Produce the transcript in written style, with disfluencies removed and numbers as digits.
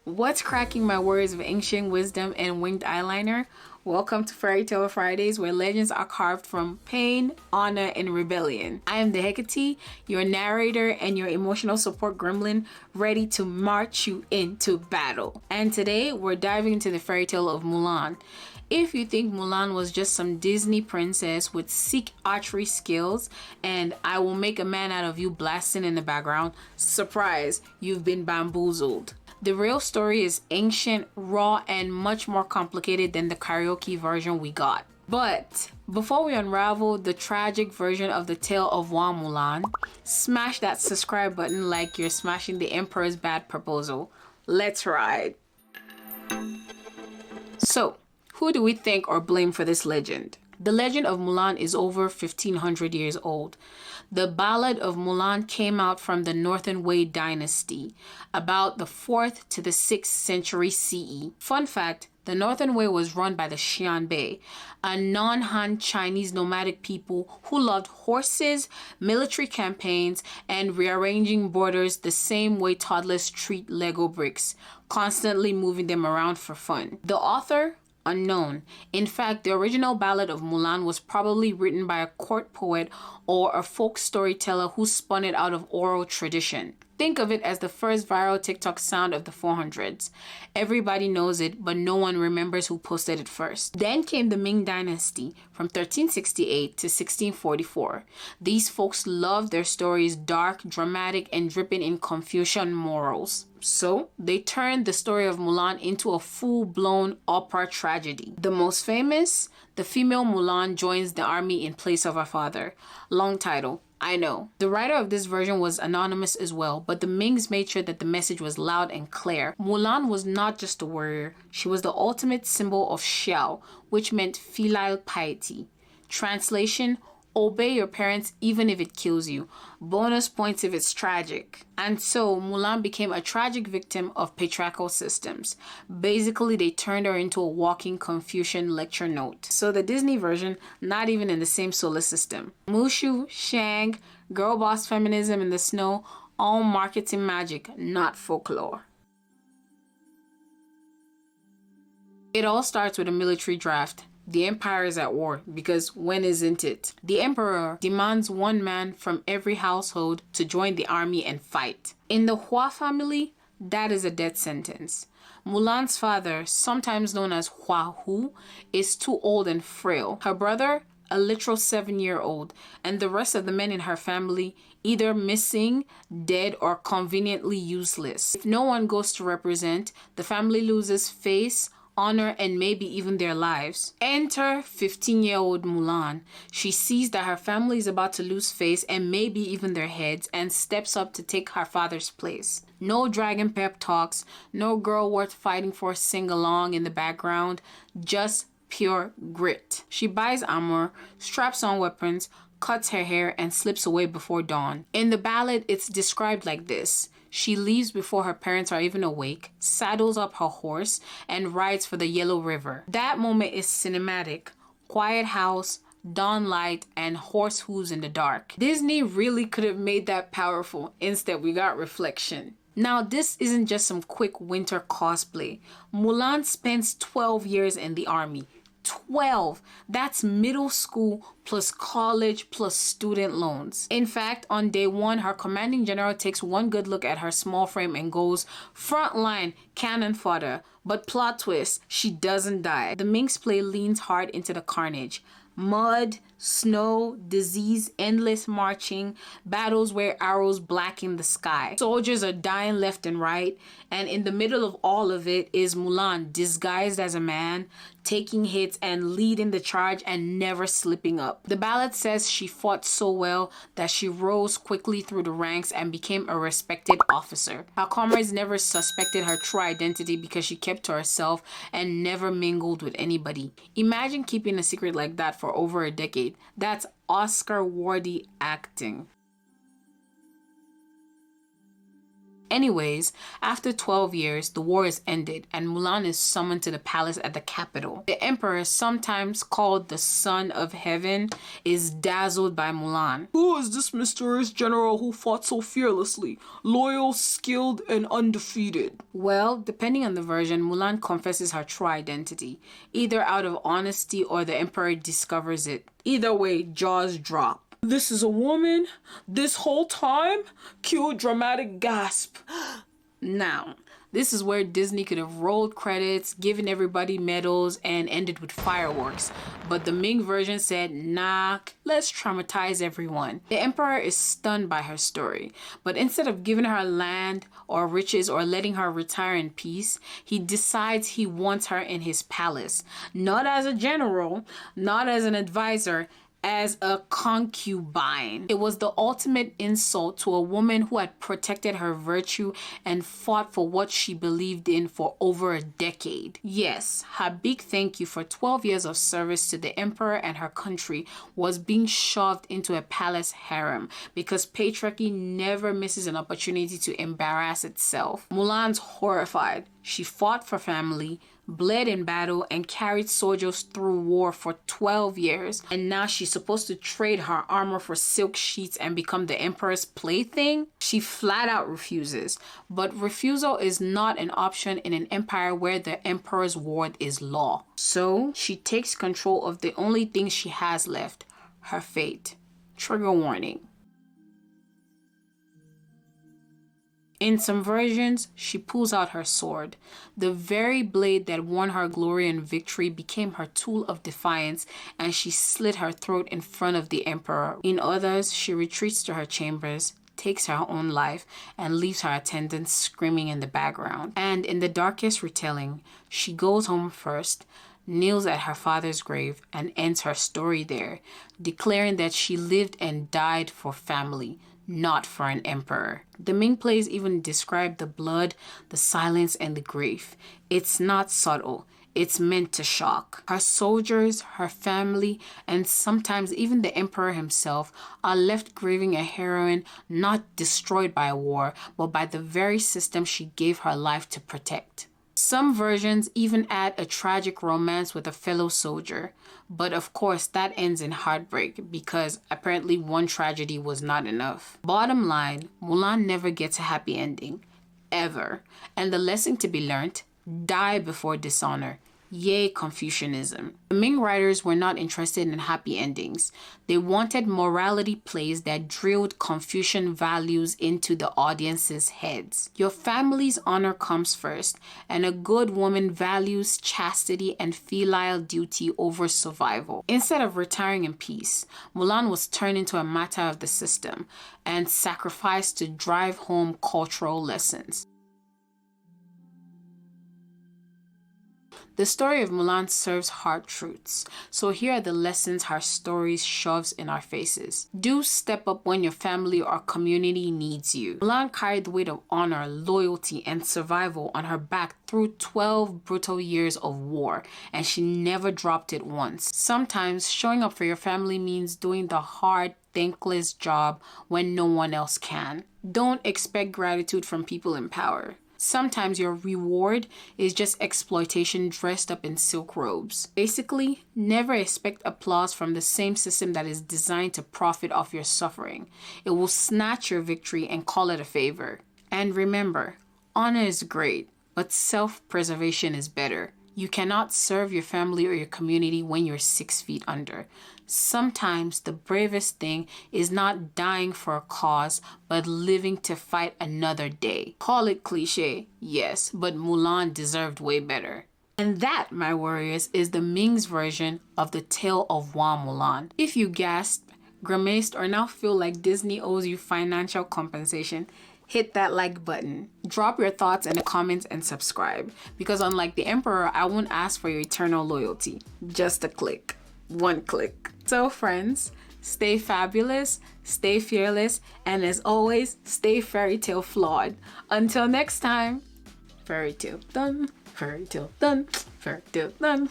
What's cracking my words of ancient wisdom and winged eyeliner? Welcome to Fairytale Fridays, where legends are carved from pain, honor, and rebellion. I am the Xekate, your narrator and your emotional support gremlin, ready to march you into battle. And today, we're diving into the Fairytale of Mulan. If you think Mulan was just some Disney princess with sick archery skills and I will make a man out of you blasting in the background, surprise, you've been bamboozled. The real story is ancient, raw, and much more complicated than the karaoke version we got. But before we unravel the tragic version of the tale of Mulan, smash that subscribe button like you're smashing the Emperor's bad proposal. Let's ride. So, who do we thank or blame for this legend? The legend of Mulan is over 1500 years old. The Ballad of Mulan came out from the Northern Wei Dynasty, about the 4th to the 6th century CE. Fun fact, the Northern Wei was run by the Xianbei, a non-Han Chinese nomadic people who loved horses, military campaigns, and rearranging borders the same way toddlers treat Lego bricks, constantly moving them around for fun. The author? Unknown. In fact, the original Ballad of Mulan was probably written by a court poet or a folk storyteller who spun it out of oral tradition. Think of it as the first viral TikTok sound of the 400s. Everybody knows it, but no one remembers who posted it first. Then came the Ming Dynasty from 1368 to 1644. These folks loved their stories dark, dramatic, and dripping in Confucian morals. So they turned the story of Mulan into a full-blown opera tragedy. The most famous, the female Mulan joins the army in place of her father. Long title, I know. The writer of this version was anonymous as well, but the Mings made sure that the message was loud and clear. Mulan was not just a warrior, she was the ultimate symbol of Xiao, which meant filial piety. Translation, obey your parents even if it kills you. Bonus points if it's tragic. And so Mulan became a tragic victim of patriarchal systems. Basically, they turned her into a walking Confucian lecture note. So the Disney version, not even in the same solar system. Mushu, Shang, girl boss feminism in the snow, all marketing magic, not folklore. It all starts with a military draft. The empire is at war, because when isn't it? The emperor demands one man from every household to join the army and fight. In the Hua family, that is a death sentence. Mulan's father, sometimes known as Hua Hu, is too old and frail. Her brother, a literal 7-year-old, and the rest of the men in her family either missing, dead, or conveniently useless. If no one goes to represent, the family loses face, honor, and maybe even their lives. Enter 15-year-old Mulan. She sees that her family is about to lose face and maybe even their heads, and steps up to take her father's place. No dragon pep talks, no girl worth fighting for sing-along in the background, just pure grit. She buys armor, straps on weapons, cuts her hair, and slips away before dawn. In the ballad, it's described like this. She leaves before her parents are even awake, saddles up her horse, and rides for the Yellow River. That moment is cinematic. Quiet house, dawn light, and horse hooves in the dark. Disney really could have made that powerful. Instead, we got reflection. Now, this isn't just some quick winter cosplay. Mulan spends 12 years in the army. 12. That's middle school plus college plus student loans. In fact, on day one, her commanding general takes one good look at her small frame and goes, frontline, cannon fodder. But plot twist, she doesn't die. The Ming's play leans hard into the carnage. Mud, snow, disease, endless marching, battles where arrows blacken the sky. Soldiers are dying left and right, and in the middle of all of it is Mulan, disguised as a man, taking hits and leading the charge and never slipping up. The ballad says she fought so well that she rose quickly through the ranks and became a respected officer. Her comrades never suspected her true identity because she kept to herself and never mingled with anybody. Imagine keeping a secret like that for over a decade. That's Oscar-worthy acting. Anyways, after 12 years, the war is ended and Mulan is summoned to the palace at the capital. The emperor, sometimes called the Son of Heaven, is dazzled by Mulan. Who is this mysterious general who fought so fearlessly, loyal, skilled, and undefeated? Well, depending on the version, Mulan confesses her true identity, either out of honesty or the emperor discovers it. Either way, jaws drop. This is a woman? This whole time? Cue dramatic gasp. Now, this is where Disney could have rolled credits, given everybody medals, and ended with fireworks. But the Ming version said, nah, let's traumatize everyone. The emperor is stunned by her story, but instead of giving her land or riches or letting her retire in peace, he decides he wants her in his palace. Not as a general, not as an advisor, as a concubine. It was the ultimate insult to a woman who had protected her virtue and fought for what she believed in for over a decade. Yes, her big thank you for 12 years of service to the emperor and her country was being shoved into a palace harem because patriarchy never misses an opportunity to embarrass itself. Mulan's horrified. She fought for family, bled in battle, and carried soldiers through war for 12 years. And now she's supposed to trade her armor for silk sheets and become the emperor's plaything? She flat out refuses. But refusal is not an option in an empire where the emperor's word is law. So she takes control of the only thing she has left, her fate. Trigger warning. In some versions, she pulls out her sword. The very blade that won her glory and victory became her tool of defiance, and she slit her throat in front of the emperor. In others, she retreats to her chambers, takes her own life, and leaves her attendants screaming in the background. And in the darkest retelling, she goes home first, kneels at her father's grave, and ends her story there, declaring that she lived and died for family, not for an emperor. The Ming plays even describe the blood, the silence, and the grief. It's not subtle. It's meant to shock. Her soldiers, her family, and sometimes even the emperor himself are left grieving a heroine not destroyed by a war, but by the very system she gave her life to protect. Some versions even add a tragic romance with a fellow soldier, but of course that ends in heartbreak because apparently one tragedy was not enough. Bottom line, Mulan never gets a happy ending, ever. And the lesson to be learned, die before dishonor. Yay, Confucianism. The Ming writers were not interested in happy endings. They wanted morality plays that drilled Confucian values into the audience's heads. Your family's honor comes first, and a good woman values chastity and filial duty over survival. Instead of retiring in peace, Mulan was turned into a martyr of the system and sacrificed to drive home cultural lessons. The story of Mulan serves hard truths, so here are the lessons her story shoves in our faces. Do step up when your family or community needs you. Mulan carried the weight of honor, loyalty, and survival on her back through 12 brutal years of war, and she never dropped it once. Sometimes showing up for your family means doing the hard, thankless job when no one else can. Don't expect gratitude from people in power. Sometimes your reward is just exploitation dressed up in silk robes. Basically, never expect applause from the same system that is designed to profit off your suffering. It will snatch your victory and call it a favor. And remember, honor is great, but self-preservation is better. You cannot serve your family or your community when you're 6 feet under. Sometimes the bravest thing is not dying for a cause, but living to fight another day. Call it cliche, yes, but Mulan deserved way better. And that, my warriors, is the Ming's version of the tale of Mulan. If you gasped, grimaced, or now feel like Disney owes you financial compensation, hit that like button. Drop your thoughts in the comments and subscribe. Because unlike the Emperor, I won't ask for your eternal loyalty. Just a click. One click. So friends, stay fabulous, stay fearless, and as always, stay fairytale flawed. Until next time, fairytale done, fairytale done, fairytale done.